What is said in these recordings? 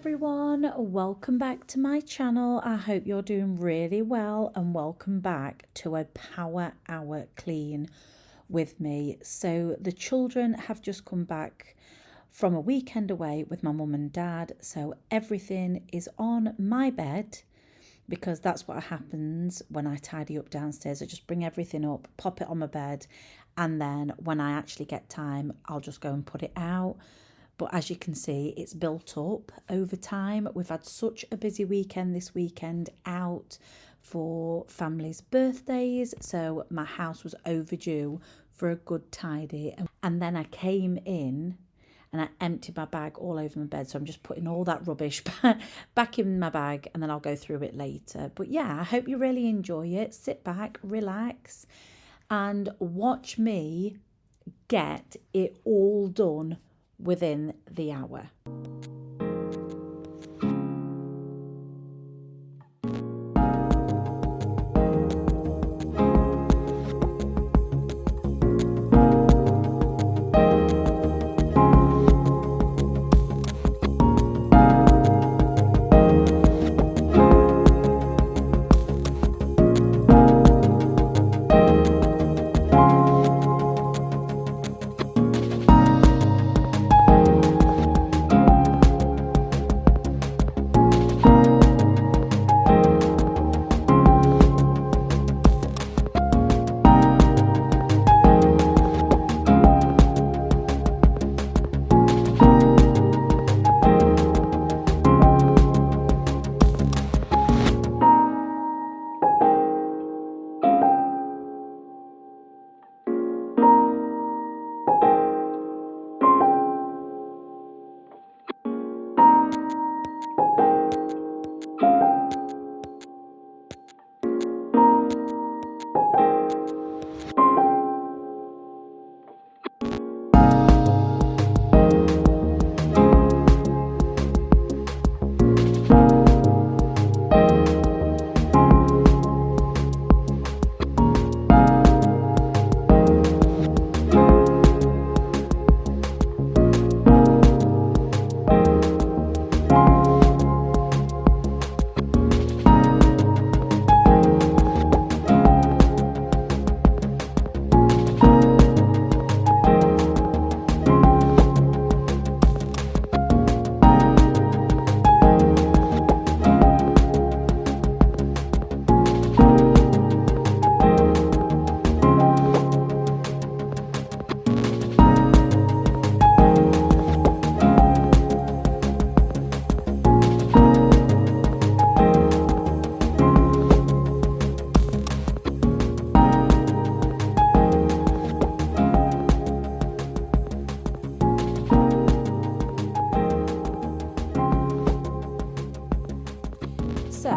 everyone, welcome back to my channel. I hope you're doing really well and welcome back to a power hour clean with me. So the children have just come back from a weekend away with my mum and dad, so everything is on my bed because that's what happens when I tidy up downstairs. I just bring everything up, pop it on my bed, and then when I actually get time I'll just go and put it out. But as you can see, it's built up over time. We've had such a busy weekend this weekend out for families' birthdays. So my house was overdue for a good tidy. And then I came in and I emptied my bag all over my bed. So I'm just putting all that rubbish back in my bag and then I'll go through it later. But yeah, I hope you really enjoy it. Sit back, relax and watch me get it all done within the hour. So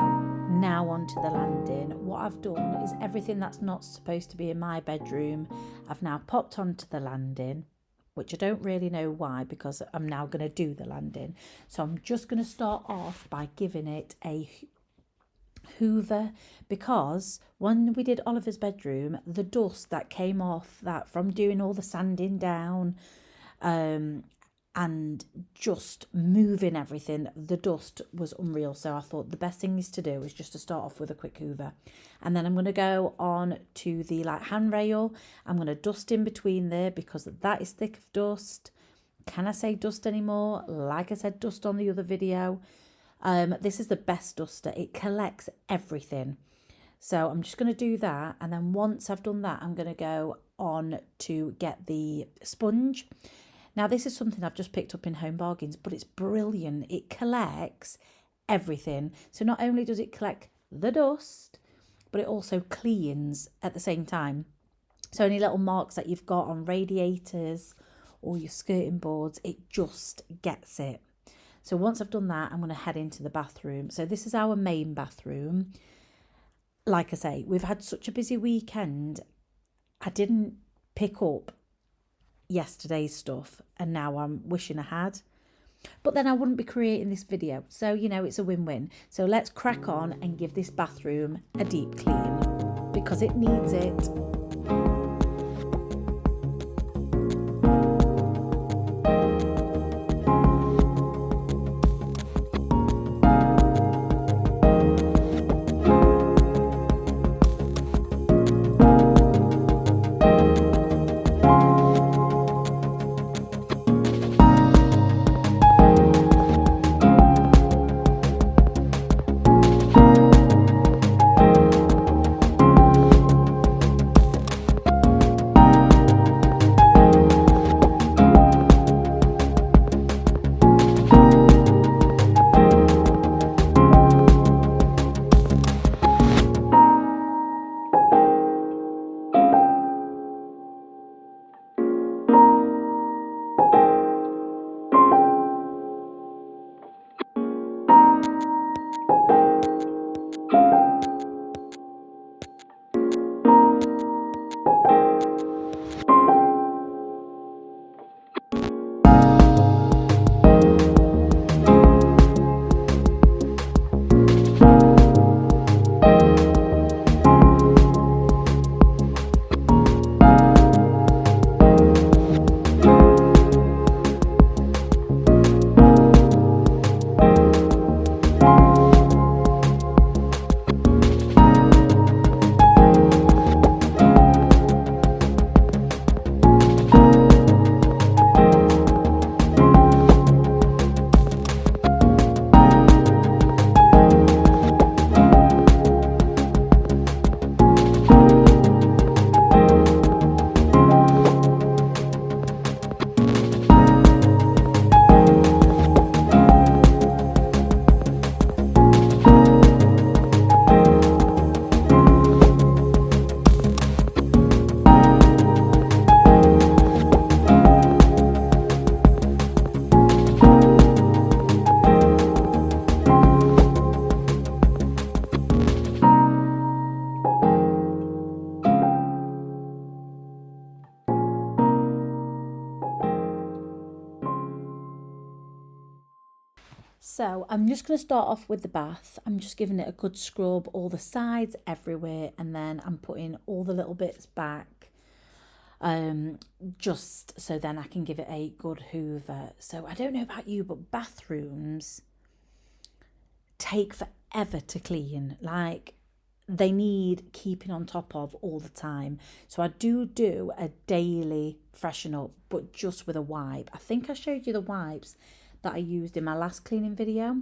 now onto the landing. What I've done is everything that's not supposed to be in my bedroom, I've now popped onto the landing, which I don't really know why because I'm now going to do the landing. So I'm just going to start off by giving it a hoover because when we did Oliver's bedroom, the dust that came off that from doing all the sanding down and just moving everything, the dust was unreal. So I thought the best thing is to do is just to start off with a quick hoover, and then I'm going to go on to the handrail. I'm going to dust in between there because that is thick of dust. Can I say dust anymore? Like I said, dust on the other video. This is the best duster. It collects everything. So I'm just going to do that, and then once I've done that, I'm going to go on to get the sponge. Now, this is something I've just picked up in Home Bargains, but it's brilliant. It collects everything. So not only does it collect the dust, but it also cleans at the same time. So any little marks that you've got on radiators or your skirting boards, it just gets it. So once I've done that, I'm going to head into the bathroom. So this is our main bathroom. Like I say, we've had such a busy weekend. I didn't pick up yesterday's stuff and now I'm wishing I had, but then I wouldn't be creating this video, so you know, it's a win-win. So let's crack on and give this bathroom a deep clean because it needs it. So I'm just going to start off with the bath. I'm just giving it a good scrub, all the sides, everywhere, and then I'm putting all the little bits back, just so then I can give it a good hoover. So I don't know about you, but bathrooms take forever to clean. Like, they need keeping on top of all the time. So I do a daily freshen up, but just with a wipe. I think I showed you the wipes that I used in my last cleaning video.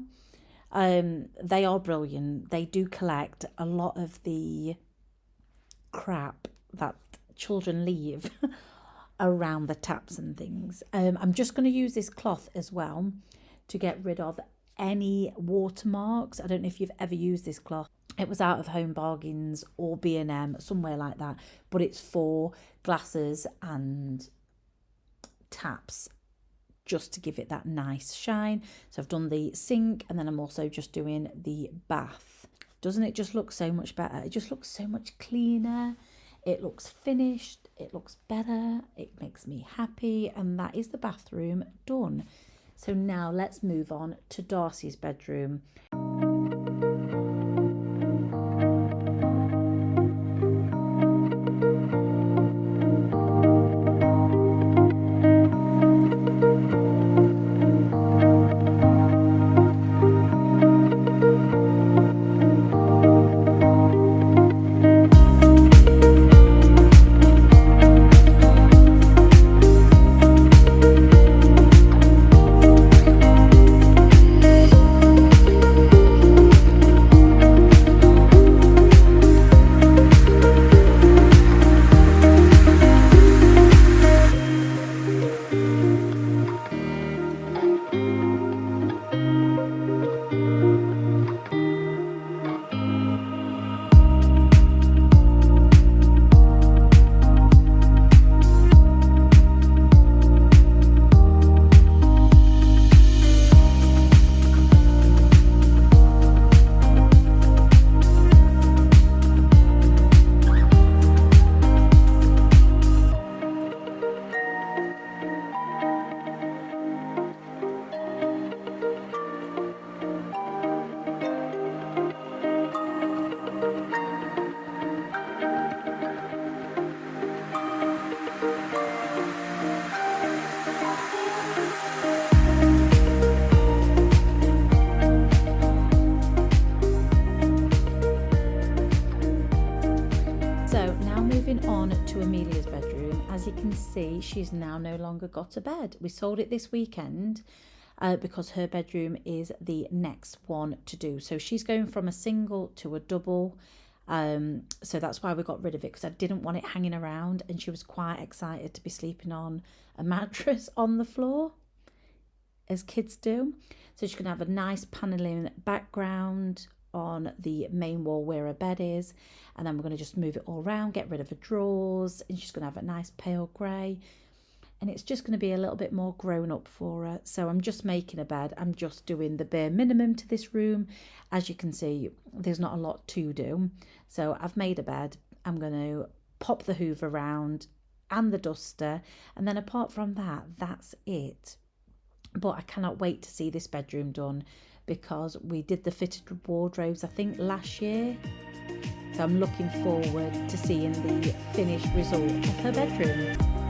They are brilliant. They do collect a lot of the crap that children leave around the taps and things. I'm just going to use this cloth as well to get rid of any watermarks. I don't know if you've ever used this cloth. It was out of Home Bargains or B&M, somewhere like that, but it's for glasses and taps, just to give it that nice shine. So I've done the sink, and then I'm also just doing the bath. Doesn't it just look so much better? It just looks so much cleaner. It looks finished. It looks better. It makes me happy. And that is the bathroom done. So now let's move on to Darcy's bedroom. Moving on to Amelia's bedroom. As you can see, she's now no longer got a bed. We sold it this weekend because her bedroom is the next one to do. So she's going from a single to a double. So that's why we got rid of it, because I didn't want it hanging around, and she was quite excited to be sleeping on a mattress on the floor, as kids do. So she's going to have a nice paneling background on the main wall where her bed is, and then we're going to just move it all around, get rid of her drawers, and she's going to have a nice pale grey, and it's just going to be a little bit more grown up for her. So I'm just making a bed. I'm just doing the bare minimum to this room. As you can see, there's not a lot to do. So I've made a bed. I'm going to pop the hoover around and the duster, and then apart from that, that's it. But I cannot wait to see this bedroom done, because we did the fitted wardrobes, I think, last year. So I'm looking forward to seeing the finished result of her bedroom.